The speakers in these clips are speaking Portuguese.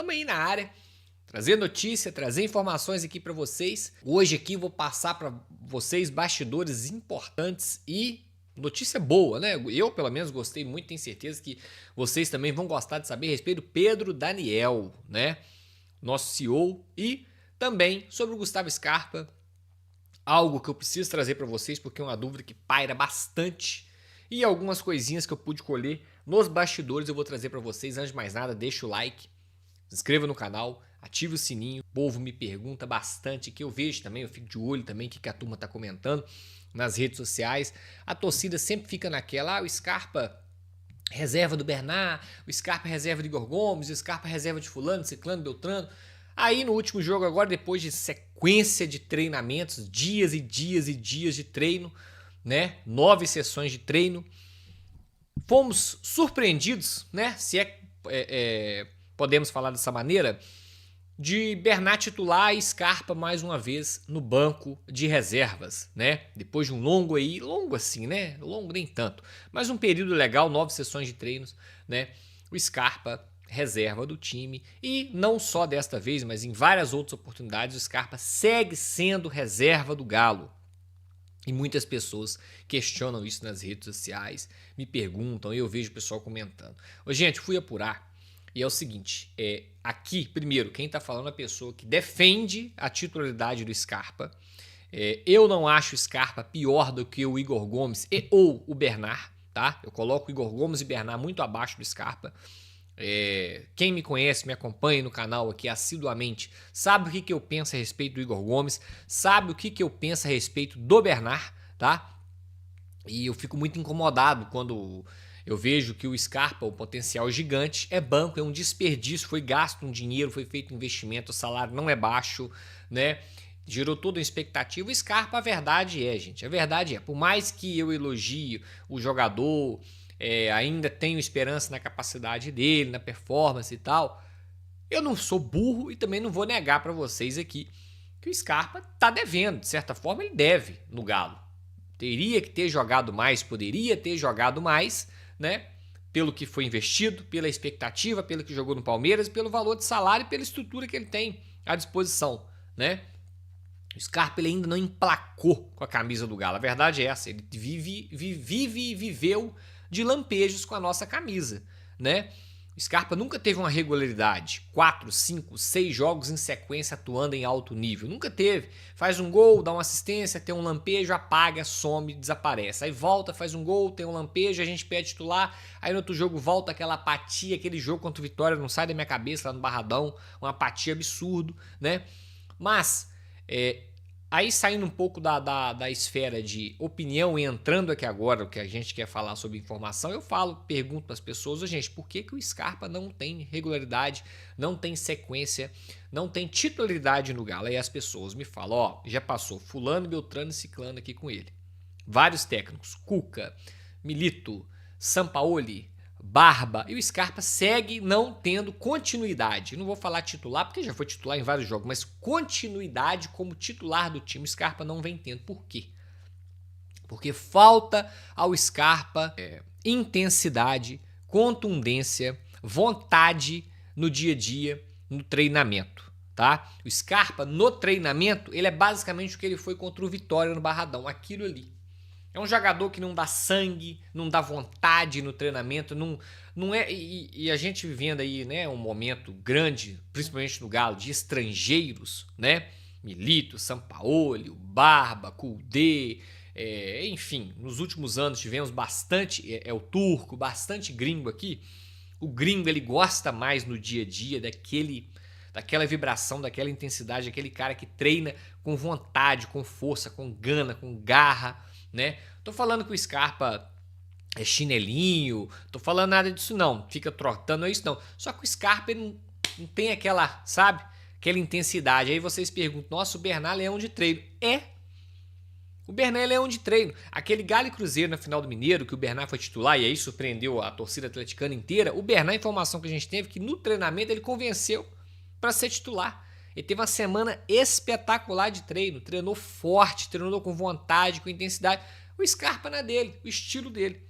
Estamos aí na área, trazer notícia, trazer informações aqui para vocês. Hoje aqui vou passar para vocês bastidores importantes e notícia boa, né? Eu pelo menos gostei muito, tenho certeza que vocês também vão gostar de saber a respeito do Pedro Daniel, né? Nosso CEO, e também sobre o Gustavo Scarpa, algo que eu preciso trazer para vocês porque é uma dúvida que paira bastante e algumas coisinhas que eu pude colher nos bastidores eu vou trazer para vocês. Antes de mais nada, deixa o like, se inscreva no canal, ative o sininho. O povo me pergunta bastante, que eu vejo também, eu fico de olho também o que a turma está comentando nas redes sociais. A torcida sempre fica naquela, o Scarpa reserva do Bernard, o Scarpa reserva de Igor Gomes, o Scarpa reserva de fulano, ciclano, beltrano. Aí no último jogo agora, depois de sequência de treinamentos, dias e dias e dias de treino, né? 9 sessões de treino, fomos surpreendidos, né? Se podemos falar dessa maneira, de Bernard titular e Scarpa mais uma vez no banco de reservas, né? Depois de um longo assim, né? Longo nem tanto, mas um período legal, 9 sessões de treinos, né? O Scarpa reserva do time e não só desta vez, mas em várias outras oportunidades o Scarpa segue sendo reserva do Galo. E muitas pessoas questionam isso nas redes sociais, me perguntam e eu vejo o pessoal comentando. Ô, gente, fui apurar. E é o seguinte, aqui, primeiro, quem está falando é a pessoa que defende a titularidade do Scarpa. Eu não acho o Scarpa pior do que o Igor Gomes ou o Bernard, tá? Eu coloco o Igor Gomes e Bernard muito abaixo do Scarpa. Quem me conhece, me acompanha no canal aqui assiduamente, sabe o que eu penso a respeito do Igor Gomes, sabe o que eu penso a respeito do Bernard, tá? E eu fico muito incomodado quando eu vejo que o Scarpa, o potencial gigante, é banco, é um desperdício, foi gasto um dinheiro, foi feito um investimento, o salário não é baixo, né? Gerou toda uma expectativa. O Scarpa, a verdade é, gente, a verdade é, por mais que eu elogie o jogador, ainda tenho esperança na capacidade dele, na performance e tal, eu não sou burro e também não vou negar para vocês aqui que o Scarpa tá devendo, de certa forma ele deve no Galo. Teria que ter jogado mais, poderia ter jogado mais, né? Pelo que foi investido, pela expectativa, pelo que jogou no Palmeiras, pelo valor de salário e pela estrutura que ele tem à disposição, né? O Scarpa ele ainda não emplacou com a camisa do Galo. A verdade é essa, ele vive e viveu de lampejos com a nossa camisa, né? O Scarpa nunca teve uma regularidade, 4, 5, 6 jogos em sequência atuando em alto nível, nunca teve. Faz um gol, dá uma assistência, tem um lampejo, apaga, some, desaparece. Aí volta, faz um gol, tem um lampejo, a gente pede titular, aí no outro jogo volta aquela apatia, aquele jogo contra o Vitória não sai da minha cabeça lá no Barradão, uma apatia absurdo, né? Mas, aí saindo um pouco da esfera de opinião e entrando aqui agora, o que a gente quer falar sobre informação, eu pergunto para as pessoas, gente, por que o Scarpa não tem regularidade, não tem sequência, não tem titularidade no Galo? Aí as pessoas me falam, já passou fulano, beltrano e ciclano aqui com ele. Vários técnicos, Cuca, Milito, Sampaoli, Barba, e o Scarpa segue não tendo continuidade. Eu não vou falar titular, porque já foi titular em vários jogos, mas continuidade como titular do time, o Scarpa não vem tendo. Por quê? Porque falta ao Scarpa intensidade, contundência, vontade no dia a dia, no treinamento, tá? O Scarpa, no treinamento, ele é basicamente o que ele foi contra o Vitória no Barradão, aquilo ali. É um jogador que não dá sangue, não dá vontade no treinamento, não é. E a gente vivendo aí, né, um momento grande, principalmente no Galo, de estrangeiros, né? Milito, Sampaoli, o Barba, Kudê, enfim, nos últimos anos tivemos bastante, o Turco, bastante gringo aqui. O gringo ele gosta mais no dia a dia daquela vibração, daquela intensidade, daquele cara que treina com vontade, com força, com gana, com garra, né? Tô falando que o Scarpa é chinelinho, tô falando nada disso não, fica trotando, é isso não. Só que o Scarpa ele não tem aquela, sabe? Aquela intensidade. Aí vocês perguntam, nossa, o Bernard é leão de treino. O Bernard é leão de treino. Aquele Galo e Cruzeiro na final do Mineiro, que o Bernard foi titular e aí surpreendeu a torcida atleticana inteira, o Bernard, a informação que a gente teve, que no treinamento ele convenceu para ser titular. Ele teve uma semana espetacular de treino, treinou forte, treinou com vontade, com intensidade. O Scarpa não é dele, o estilo dele.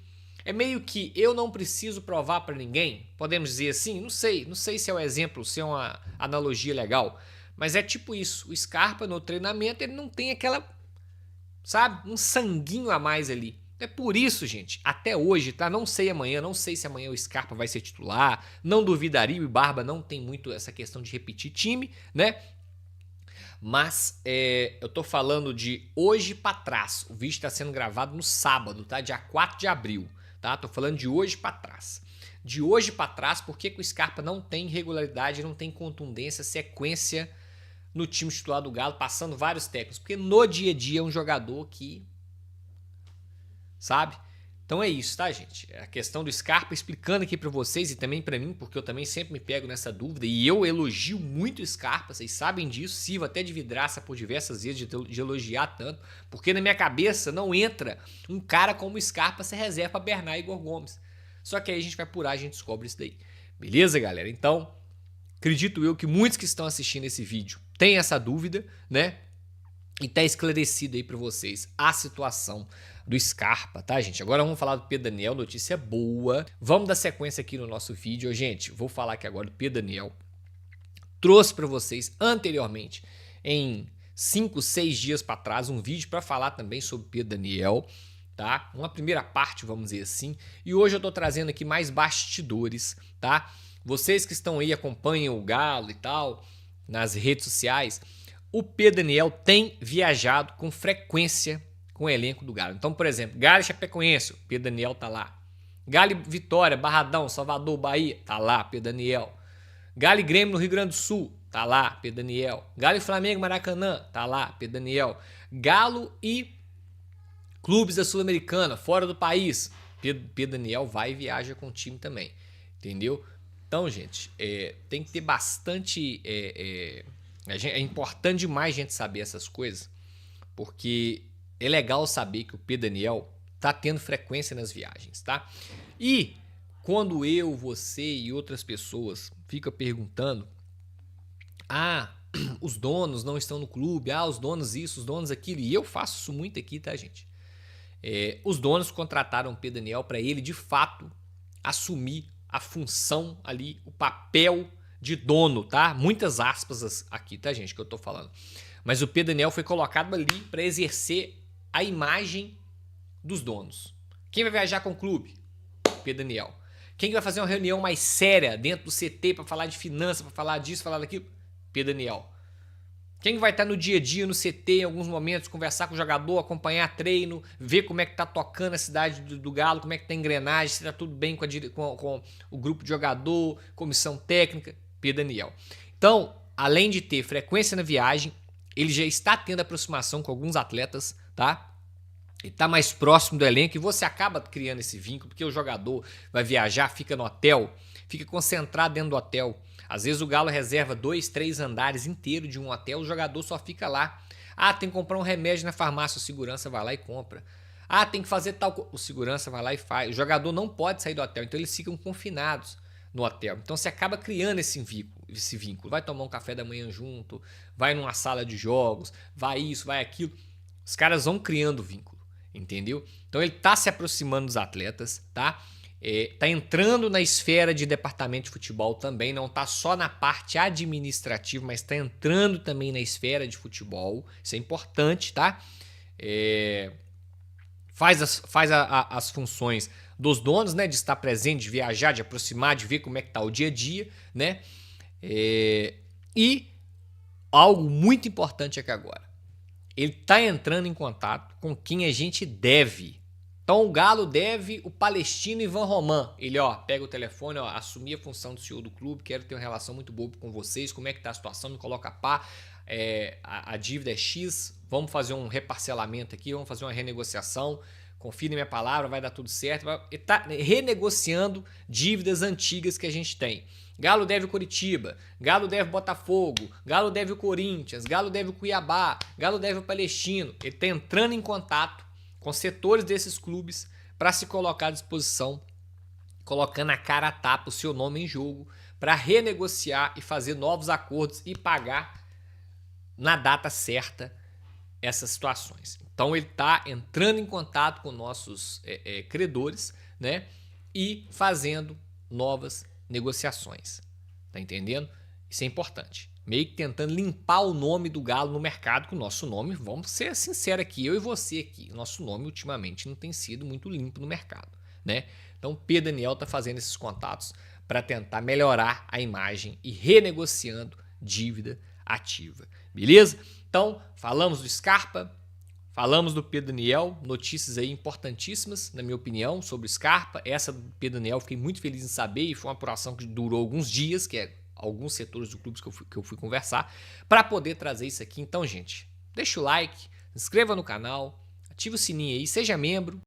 É meio que eu não preciso provar para ninguém, podemos dizer assim? Não sei se é um exemplo, se é uma analogia legal, mas é tipo isso. O Scarpa no treinamento ele não tem aquela, sabe, um sanguinho a mais ali. É por isso, gente, até hoje, tá? Não sei amanhã, não sei se amanhã o Scarpa vai ser titular, não duvidaria, o Barba não tem muito essa questão de repetir time, né? Mas eu tô falando de hoje para trás. O vídeo está sendo gravado no sábado, tá? Dia 4 de abril, tá? Tô falando de hoje para trás. De hoje para trás, por que o Scarpa não tem regularidade, não tem contundência, sequência no time titular do Galo, passando vários técnicos? Porque no dia a dia é um jogador que, sabe? Então é isso, tá, gente? A questão do Scarpa explicando aqui pra vocês e também pra mim, porque eu também sempre me pego nessa dúvida e eu elogio muito o Scarpa, vocês sabem disso, sirvo até de vidraça por diversas vezes de elogiar tanto, porque na minha cabeça não entra um cara como o Scarpa ser reserva pra Bernard e Igor Gomes. Só que aí a gente vai apurar, a gente descobre isso daí. Beleza, galera? Então, acredito eu que muitos que estão assistindo esse vídeo têm essa dúvida, né? E tá esclarecido aí pra vocês a situação do Scarpa, tá, gente? Agora vamos falar do Pedro Daniel, notícia boa. Vamos dar sequência aqui no nosso vídeo. Gente, vou falar aqui agora do Pedro Daniel. Trouxe para vocês anteriormente, em 5, 6 dias para trás, um vídeo para falar também sobre Pedro Daniel, tá? Uma primeira parte, vamos dizer assim. E hoje eu tô trazendo aqui mais bastidores, tá? Vocês que estão aí, acompanham o Galo e tal, nas redes sociais, o Pedro Daniel tem viajado com frequência com o elenco do Galo. Então, por exemplo, Galo e Chapecoense, Pedro Daniel tá lá. Galo e Vitória, Barradão, Salvador, Bahia, tá lá, Pedro Daniel. Galo e Grêmio no Rio Grande do Sul, tá lá, Pedro Daniel. Galo e Flamengo, Maracanã, tá lá, Pedro Daniel. Galo e clubes da Sul-Americana, fora do país, Pedro Daniel vai e viaja com o time também, entendeu? Então, gente, tem que ter bastante... É importante demais a gente saber essas coisas, porque é legal saber que o Pedro Daniel tá tendo frequência nas viagens, tá? E quando eu, você e outras pessoas ficam perguntando, os donos não estão no clube, os donos isso, os donos aquilo, e eu faço isso muito aqui, tá, gente? Os donos contrataram o Pedro Daniel para ele, de fato, assumir a função ali, o papel de dono, tá? Muitas aspas aqui, tá, gente, que eu tô falando. Mas o Pedro Daniel foi colocado ali para exercer a imagem dos donos. Quem vai viajar com o clube? Pedro Daniel. Quem vai fazer uma reunião mais séria dentro do CT para falar de finanças, para falar disso, falar daquilo? Pedro Daniel. Quem vai estar no dia a dia no CT em alguns momentos, conversar com o jogador, acompanhar treino, ver como é que tá tocando a cidade do Galo, como é que tá a engrenagem, se tá tudo bem com o grupo de jogador, comissão técnica? Pedro Daniel. Então, além de ter frequência na viagem, ele já está tendo aproximação com alguns atletas, tá? Ele está mais próximo do elenco e você acaba criando esse vínculo, porque o jogador vai viajar, fica no hotel, fica concentrado dentro do hotel. Às vezes o Galo reserva 2, 3 andares inteiros de um hotel, o jogador só fica lá. Tem que comprar um remédio na farmácia, o segurança vai lá e compra. Tem que fazer tal... O segurança vai lá e faz. O jogador não pode sair do hotel, então eles ficam confinados no hotel. Então você acaba criando esse vínculo. Vai tomar um café da manhã junto, vai numa sala de jogos, vai isso, vai aquilo. Os caras vão criando vínculo, entendeu? Então ele tá se aproximando dos atletas, tá? Tá entrando na esfera de departamento de futebol também, não tá só na parte administrativa, mas tá entrando também na esfera de futebol. Isso é importante, tá? Faz as funções dos donos, né? De estar presente, de viajar, de aproximar, de ver como é que tá o dia a dia, né? E algo muito importante aqui agora. Ele tá entrando em contato com quem a gente deve. Então o Galo deve o palestino Ivan Roman. Ele, pega o telefone, assumir a função do CEO do clube, quero ter uma relação muito boa com vocês, como é que tá a situação, me coloca a par, a dívida é X, vamos fazer um reparcelamento aqui, vamos fazer uma renegociação, confie na minha palavra, vai dar tudo certo. Ele tá renegociando dívidas antigas que a gente tem. Galo deve o Coritiba, Galo deve o Botafogo, Galo deve o Corinthians, Galo deve o Cuiabá, Galo deve o Palestino. Ele está entrando em contato com setores desses clubes para se colocar à disposição, colocando a cara a tapa, o seu nome em jogo, para renegociar e fazer novos acordos e pagar na data certa essas situações. Então ele está entrando em contato com nossos credores, né? E fazendo novas negociações. Tá entendendo? Isso é importante. Meio que tentando limpar o nome do Galo no mercado, que o nosso nome, vamos ser sinceros aqui, eu e você aqui, o nosso nome ultimamente não tem sido muito limpo no mercado, né? Então, o P. Daniel está fazendo esses contatos para tentar melhorar a imagem e renegociando dívida ativa, beleza? Então, falamos do Scarpa, falamos do P. Daniel, notícias aí importantíssimas, na minha opinião, sobre o Scarpa. Essa do P. Daniel fiquei muito feliz em saber e foi uma apuração que durou alguns dias, que é alguns setores do clube que eu fui conversar, para poder trazer isso aqui. Então, gente, deixa o like, se inscreva no canal, ativa o sininho aí, seja membro,